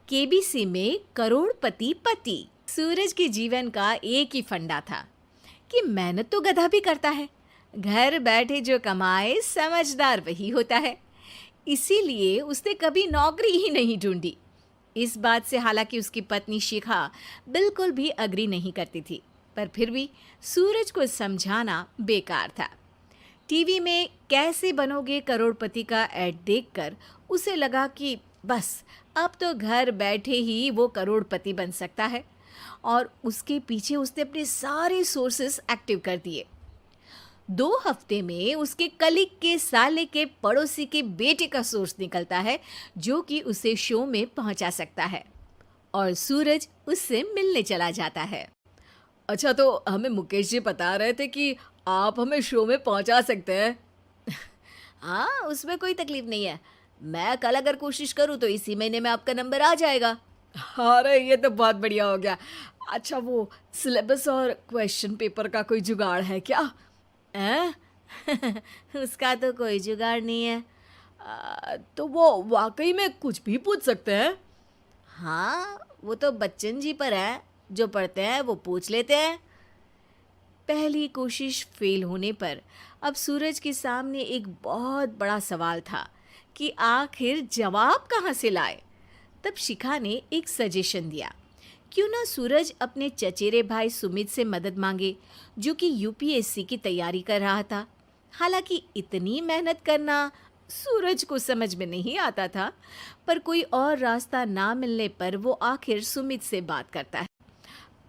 KBC में करोड़पति पति। सूरज के जीवन का एक ही फंडा था कि मेहनत तो गधा भी करता है, घर बैठे जो कमाए समझदार वही होता है। इसीलिए उसने कभी नौकरी ही नहीं ढूंढी। इस बात से हालांकि उसकी पत्नी शिखा बिल्कुल भी अग्री नहीं करती थी, पर फिर भी सूरज को समझाना बेकार था। टीवी में कैसे बनोगे करोड़पति का ऐड देखकर उसे लगा कि बस अब तो घर बैठे ही वो करोड़पति बन सकता है, और उसके पीछे उसने अपने सारे सोर्सेस एक्टिव कर दिए। 2 हफ्ते में उसके कलीग के साले के पड़ोसी के बेटे का सोर्स निकलता है जो कि उसे शो में पहुंचा सकता है, और सूरज उससे मिलने चला जाता है। अच्छा, तो हमें मुकेश जी बता रहे थे कि आप हमें शो में पहुंचा सकते हैं। हाँ, उसमें कोई तकलीफ नहीं है। मैं कल अगर कोशिश करूँ तो इसी महीने में आपका नंबर आ जाएगा। अरे ये तो बहुत बढ़िया हो गया। अच्छा, वो सिलेबस और क्वेश्चन पेपर का कोई जुगाड़ है क्या? हैं? उसका तो कोई जुगाड़ नहीं है। तो वो वाकई में कुछ भी पूछ सकते हैं? हाँ, वो तो बच्चन जी पर है, जो पढ़ते हैं वो पूछ लेते हैं। पहली कोशिश फेल होने पर अब सूरज के सामने एक बहुत बड़ा सवाल था कि आखिर जवाब कहाँ से लाए। तब शिखा ने एक सजेशन दिया, क्यों ना सूरज अपने चचेरे भाई सुमित से मदद मांगे, जो कि यूपीएससी की तैयारी कर रहा था। हालांकि इतनी मेहनत करना सूरज को समझ में नहीं आता था, पर कोई और रास्ता ना मिलने पर वो आखिर सुमित से बात करता है।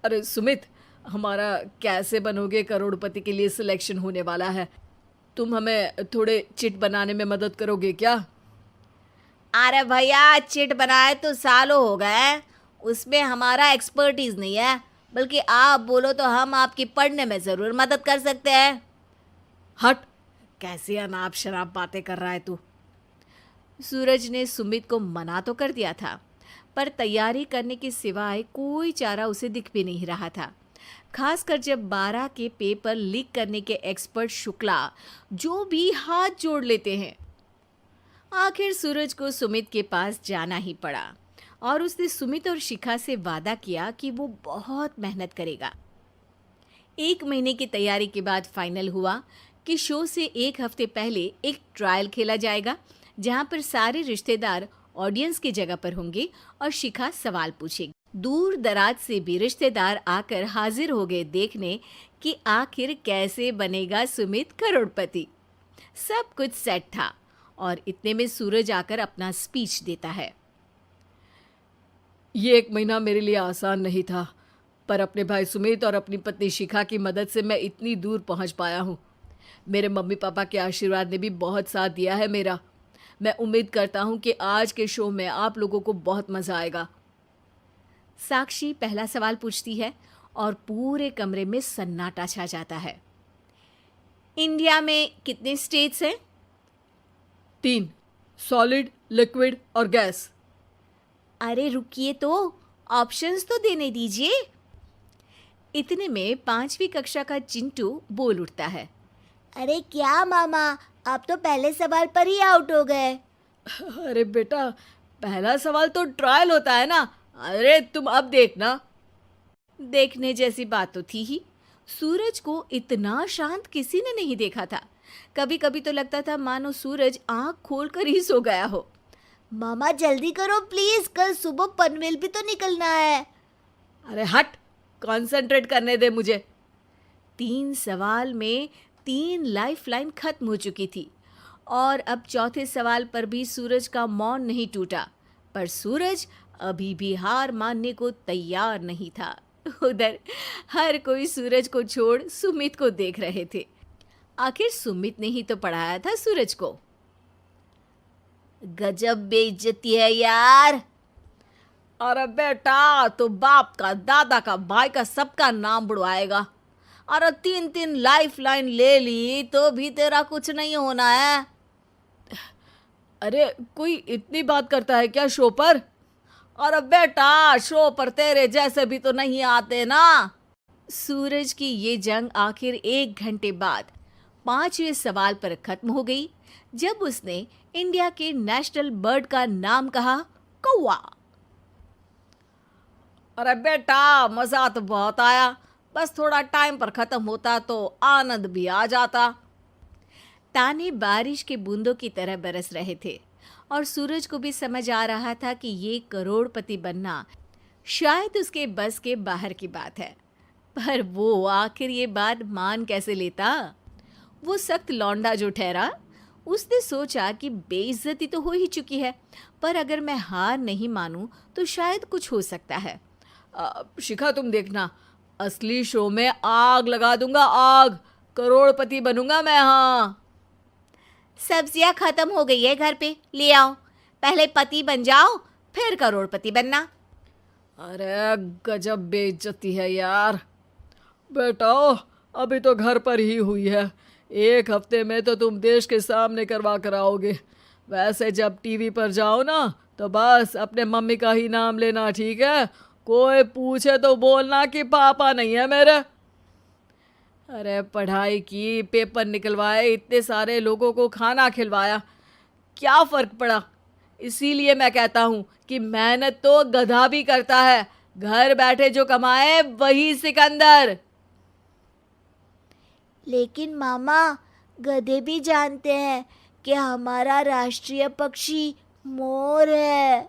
अरे सुमित, हमारा कैसे बनोगे करोड़पति के लिए सिलेक्शन होने वाला है। तुम हमें थोड़े चिट बनाने में मदद करोगे क्या? अरे भैया, चिट बनाए तो सालों हो गए, उसमें हमारा एक्सपर्टीज नहीं है, बल्कि आप बोलो तो हम आपकी पढ़ने में ज़रूर मदद कर सकते हैं। हट, कैसी अनाप शराब बातें कर रहा है तू। सूरज ने सुमित को मना तो कर दिया था, पर तैयारी करने के सिवाय कोई चारा उसे दिख भी नहीं रहा था। खासकर जब 12 के पेपर लीक करने के एक्सपर्ट शुक्ला जो भी हाथ जोड़ लेते हैं। आखिर सूरज को सुमित के पास जाना ही पड़ा, और उसने सुमित और शिखा से वादा किया कि वो बहुत मेहनत करेगा। 1 महीने की तैयारी के बाद फाइनल हुआ कि शो से 1 हफ्ते पहले एक ट्रायल खेला जाएगा, जहां पर सारे रिश्तेदार ऑडियंस की जगह पर होंगे और शिखा सवाल पूछेगी। दूर दराज से भी रिश्तेदार आकर हाजिर हो गए देखने कि आखिर कैसे बनेगा सुमित करोड़पति। सब कुछ सेट था, और इतने में सूरज आकर अपना स्पीच देता है। ये 1 महीना मेरे लिए आसान नहीं था, पर अपने भाई सुमित और अपनी पत्नी शिखा की मदद से मैं इतनी दूर पहुंच पाया हूँ। मेरे मम्मी पापा के आशीर्वाद ने भी बहुत साथ दिया है मेरा। मैं उम्मीद करता हूँ कि आज के शो में आप लोगों को बहुत मज़ा आएगा। साक्षी पहला सवाल पूछती है और पूरे कमरे में सन्नाटा छा जाता है। इंडिया में कितने स्टेट्स हैं? 3, सॉलिड, लिक्विड और गैस। अरे रुकिए, तो ऑप्शंस तो देने दीजिए। इतने में 5वीं कक्षा का चिंटू बोल उठता है। अरे क्या मामा, आप तो पहले सवाल पर ही आउट हो गए। अरे बेटा, पहला सवाल तो ट्रायल होता है ना। अरे तुम अब देखना। देखने जैसी बात तो थी ही। सूरज को इतना शांत किसी ने नहीं देखा था। कभी कभी तो लगता था मानो सूरज आंख खोलकर ही सो गया हो। मामा जल्दी करो प्लीज, कल सुबह पनवेल भी तो निकलना है। अरे हट, कंसंट्रेट करने दे मुझे। 3 सवाल में 3 लाइफलाइन खत्म हो चुकी थी, और अब चौथे सवाल पर भी सूरज का मौन नहीं टूटा। पर सूरज अभी भी हार मानने को तैयार नहीं था। उधर हर कोई सूरज को छोड़ सुमित को देख रहे थे। आखिर सुमित ने ही तो पढ़ाया था सूरज को। गजब बेइज्जती है यार। अरे बेटा, तो बाप का, दादा का, भाई का, सबका नाम बुड़वाएगा। अरे 3 लाइफलाइन ले ली तो भी तेरा कुछ नहीं होना है। अरे कोई इतनी बात करता है क्या शो पर? अरे बेटा, शो पर तेरे जैसे भी तो नहीं आते ना। सूरज की ये जंग आखिर 1 घंटे बाद 5वें सवाल पर खत्म हो गई, जब उसने इंडिया के नेशनल बर्ड का नाम कहा, कौवा। अरे बेटा, मजा तो बहुत आया, बस थोड़ा टाइम पर खत्म होता तो आनंद भी आ जाता। ताने बारिश के बूंदों की तरह बरस रहे थे और सूरज को भी समझ आ रहा था कि ये करोड़पति बनना शायद उसके बस के बाहर की बात है। पर वो आखिर ये बात मान कैसे लेता? वो सख्त लौंडा जो ठहरा, उसने सोचा कि बेइज्जती तो हो ही चुकी है, पर अगर मैं हार नहीं मानूं तो शायद कुछ हो सकता है। शिखा, तुम देखना, असली शो में आग लगा दूंगा, आग, करोड़पति बनूंगा मैं। हाँ, सब्जियां खत्म हो गई है घर पे, ले आओ। पहले पति बन जाओ, फिर करोड़पति बनना। अरे गजब बेइज्जती है यार। बेटा, अभी तो घर पर ही हुई है, 1 हफ्ते में तो तुम देश के सामने करवा कर आओगे। वैसे जब टीवी पर जाओ ना, तो बस अपने मम्मी का ही नाम लेना, ठीक है? कोई पूछे तो बोलना कि पापा नहीं है मेरे। अरे पढ़ाई की, पेपर निकलवाए, इतने सारे लोगों को खाना खिलवाया, क्या फ़र्क पड़ा? इसीलिए मैं कहता हूँ कि मेहनत तो गधा भी करता है, घर बैठे जो कमाए वही सिकंदर। लेकिन मामा, गधे भी जानते हैं कि हमारा राष्ट्रीय पक्षी मोर है।